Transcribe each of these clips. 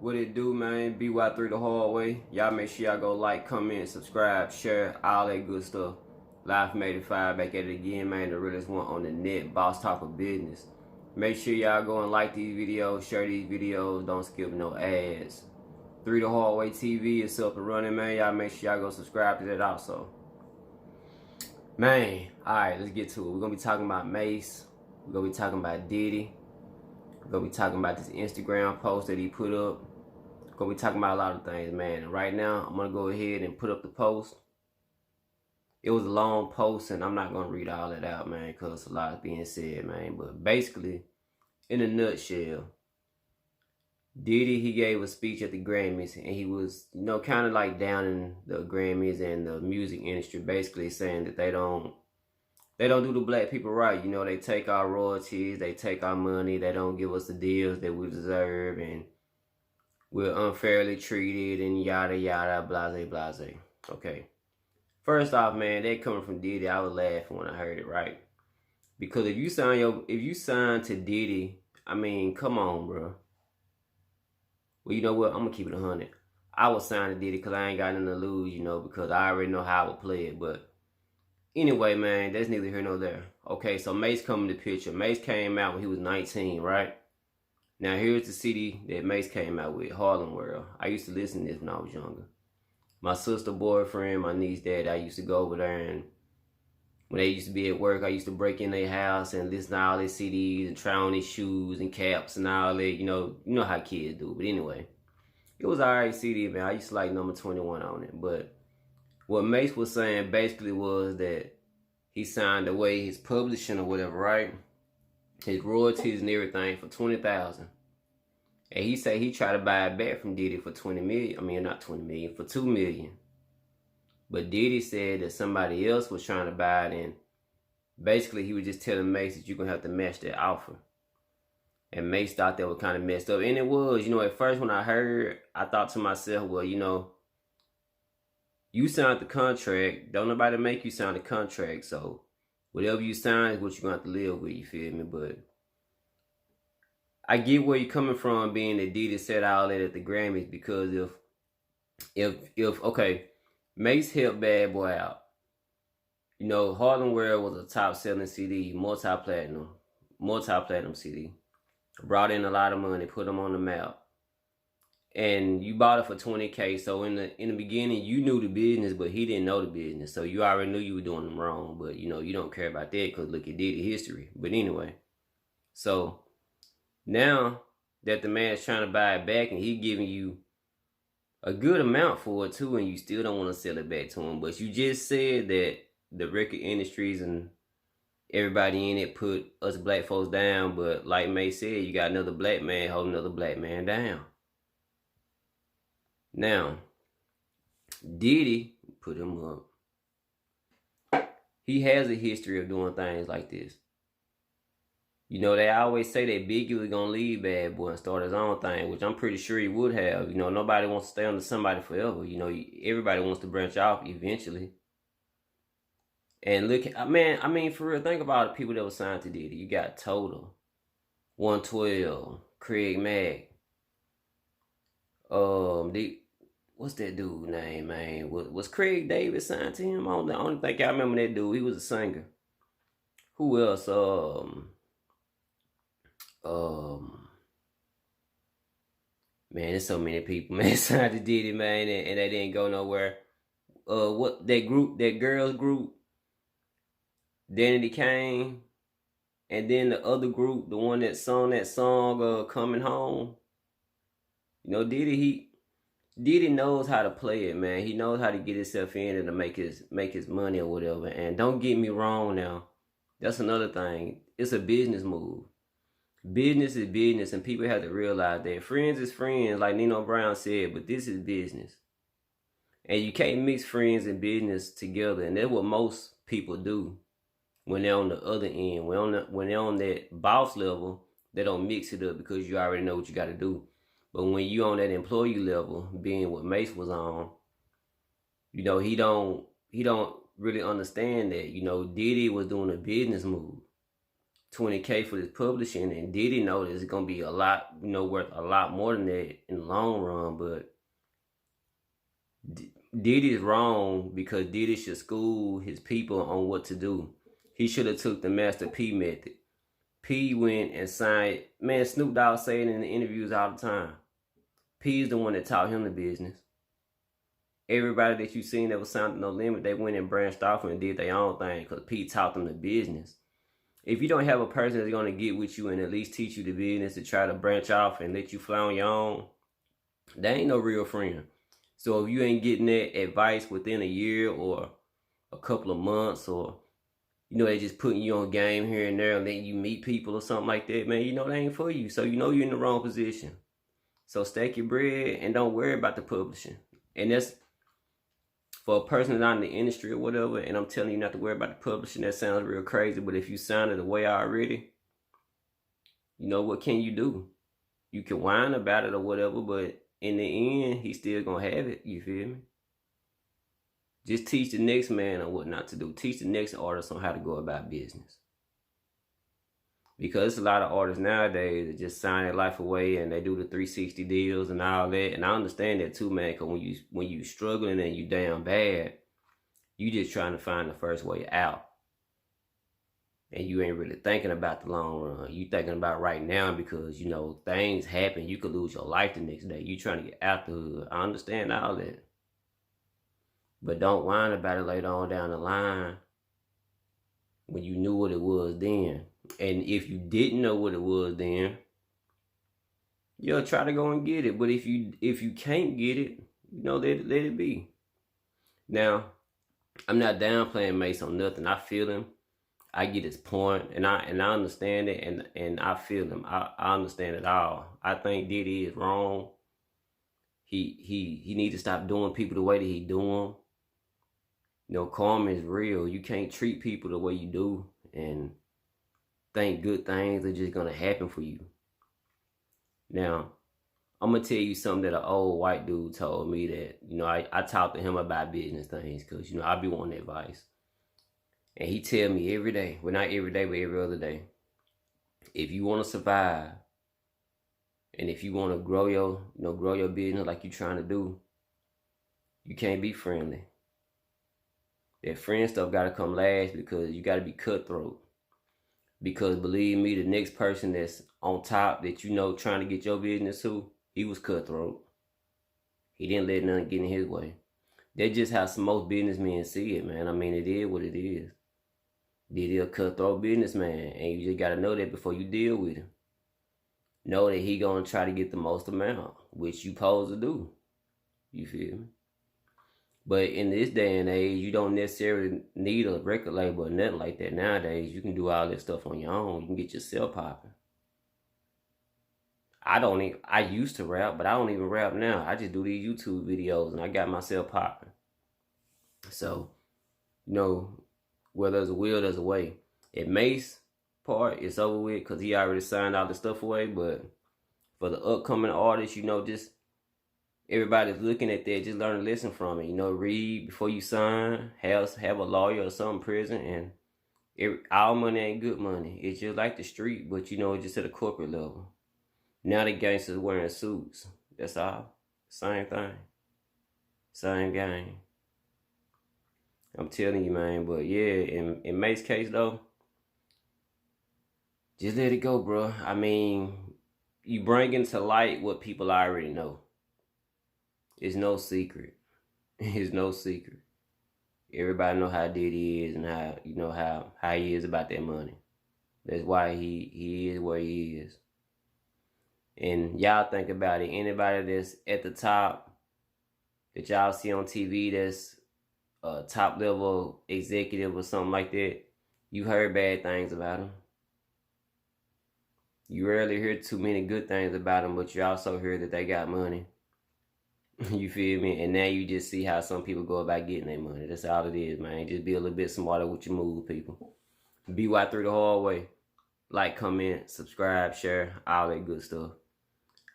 What it do, man? BY3 the hard way. Y'all make sure y'all go like, comment, subscribe, share, all that good stuff. Live from 85 back at it again, man. The realest one on the net. Boss talk of business. Make sure y'all go and like these videos, share these videos. Don't skip no ads. 3 the hard way TV is up and running, man. Y'all make sure y'all go subscribe to that also. Man, alright, let's get to it. We're gonna be talking about Mase. We're gonna be talking about Diddy. We're gonna be talking about this Instagram post that he put up. We're gonna be talking about a lot of things, man. And right now, I'm gonna go ahead and put up the post. It was a long post, and I'm not gonna read all that out, man, because a lot is being said, man. But basically, in a nutshell, Diddy, he gave a speech at the Grammys, and he was, kind of like down in the Grammys and the music industry, basically saying that they don't do the black people right. They take our royalties, they take our money, they don't give us the deals that we deserve, and we're unfairly treated, and yada yada, blase blase. Okay. First off, man, that coming from Diddy, I was laughing when I heard it, right? Because if you sign to Diddy, I mean, come on, bro. Well, you know what? I'm gonna keep it 100. I was signed to Diddy because I ain't got nothing to lose, because I already know how I would play it. But anyway, man, that's neither here nor there. Okay, so Mase come in the picture. Mase came out when he was 19, right? Now here's the CD that Mase came out with, Harlem World. I used to listen to this when I was younger. My sister, boyfriend, my niece, dad, I used to go over there, and when they used to be at work, I used to break in their house and listen to all their CDs and try on their shoes and caps and all that. You know how kids do. But anyway, it was alright CD, man. I used to like number 21 on it. But what Mase was saying basically was that he signed away his publishing or whatever, right? His royalties and everything for $20,000. And he said he tried to buy it back from Diddy for $20 million. I mean, not $20 million, for $2 million. But Diddy said that somebody else was trying to buy it, and basically he was just telling Mase that you're going to have to match that offer. And Mase thought that was kind of messed up. And it was, at first when I heard, I thought to myself, well, you signed the contract. Don't nobody make you sign the contract. So whatever you sign is what you're going to have to live with, you feel me? But I get where you're coming from, being that Diddy said all that at the Grammys, because if okay, Mase helped Bad Boy out. Harlem World was a top-selling CD, multi-platinum CD. Brought in a lot of money, put them on the map. And you bought it for $20K, so in the beginning, you knew the business, but he didn't know the business. So you already knew you were doing them wrong, but, you don't care about that because look at Diddy history. But anyway, so now that the man's trying to buy it back and he giving you a good amount for it too, and you still don't want to sell it back to him. But you just said that the record industries and everybody in it put us black folks down. But like Mase said, you got another black man holding another black man down. Now, Diddy, put him up. He has a history of doing things like this. They always say that Biggie was going to leave Bad Boy and start his own thing, which I'm pretty sure he would have. Nobody wants to stay under somebody forever. Everybody wants to branch off eventually. And look, man, I mean, for real, think about the people that were signed to Diddy. You got Total, 112, Craig Mack. What's that dude name, man? Was Craig David signed to him? I don't think I remember that dude. He was a singer. Who else? Man, there's so many people, man, signed to Diddy, man, and they didn't go nowhere. What that girls group, Danity Kane, and then the other group, the one that sung that song, Coming Home. Diddy knows how to play it, man. He knows how to get himself in and to make his money or whatever. And don't get me wrong now. That's another thing. It's a business move. Business is business, and people have to realize that friends is friends, like Nino Brown said, but this is business. And you can't mix friends and business together, and that's what most people do when they're on the other end. When they're on that boss level, they don't mix it up because you already know what you got to do. But when you on that employee level, being what Mase was on, he don't really understand that, Diddy was doing a business move. $20K for this publishing, and Diddy know that it's gonna be a lot, worth a lot more than that in the long run. But Diddy's wrong because Diddy should school his people on what to do. He should have took the Master P method. P went and signed. Man, Snoop Dogg saying in the interviews all the time. P is the one that taught him the business. Everybody that you seen that was signed to No Limit, they went and branched off and did their own thing because P taught them the business. If you don't have a person that's going to get with you and at least teach you the business to try to branch off and let you fly on your own, they ain't no real friend. So if you ain't getting that advice within a year or a couple of months, or they just putting you on game here and there and then you meet people or something like that, man, they ain't for you. So you're in the wrong position. So stack your bread and don't worry about the publishing. And that's for a person that's not in the industry or whatever, and I'm telling you not to worry about the publishing. That sounds real crazy, but if you signed it away already, what can you do? You can whine about it or whatever, but in the end, he's still gonna have it. You feel me? Just teach the next man on what not to do. Teach the next artist on how to go about business. Because a lot of artists nowadays that just sign their life away and they do the 360 deals and all that. And I understand that too, man, because when you struggling and you down bad, you just trying to find the first way out. And you ain't really thinking about the long run. You thinking about right now because, things happen. You could lose your life the next day. You trying to get out the hood. I understand all that. But don't whine about it later on down the line when you knew what it was then. And if you didn't know what it was then, you'll try to go and get it. But if you can't get it, let it be. Now, I'm not downplaying Mase on nothing. I feel him. I get his point, and I understand it, and I feel him. I understand it all. I think Diddy is wrong. He need to stop doing people the way that he do them. Karma is real. You can't treat people the way you do and think good things are just gonna happen for you. Now, I'm gonna tell you something that an old white dude told me that, I talked to him about business things because, I be wanting advice. And he tell me every day, well, not every day, but every other day, if you want to survive and if you want to grow your business like you trying to do, you can't be friendly. That friend stuff got to come last because you got to be cutthroat. Because believe me, the next person that's on top that trying to get your business to, he was cutthroat. He didn't let nothing get in his way. That's just how most businessmen see it, man. I mean, it is what it is. Diddy a cutthroat businessman, and you just got to know that before you deal with him. Know that he going to try to get the most amount, which you supposed to do. You feel me? But in this day and age, you don't necessarily need a record label or nothing like that nowadays. You can do all this stuff on your own. You can get yourself popping. I used to rap, but I don't even rap now. I just do these YouTube videos and I got myself popping. So, where there's a will, there's a way. At Mase part, it's over with because he already signed all the stuff away. But for the upcoming artists, just everybody's looking at that, just learn to listen from it. Read before you sign, have a lawyer or something present, and all money ain't good money. It's just like the street, but it's just at a corporate level. Now the gangsters wearing suits. That's all. Same thing. Same game. I'm telling you, man. But yeah, in Mase's case though, just let it go, bro. I mean, you bring into light what people already know. It's no secret. It's no secret. Everybody know how Diddy is and how he is about that money. That's why he is where he is. And y'all think about it. Anybody that's at the top that y'all see on TV that's a top level executive or something like that, you heard bad things about them. You rarely hear too many good things about them, but you also hear that they got money. You feel me? And now you just see how some people go about getting their money. That's all it is, man. Just be a little bit smarter with your move, people. BY3 the hard way. Like, comment, subscribe, share, all that good stuff.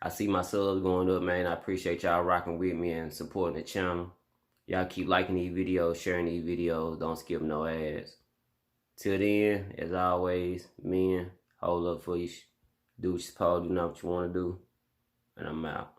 I see my subs going up, man. I appreciate y'all rocking with me and supporting the channel. Y'all keep liking these videos, sharing these videos. Don't skip no ads. Till then, as always, men, hold up for you. Do what you're supposed to do, not what you want to do. And I'm out.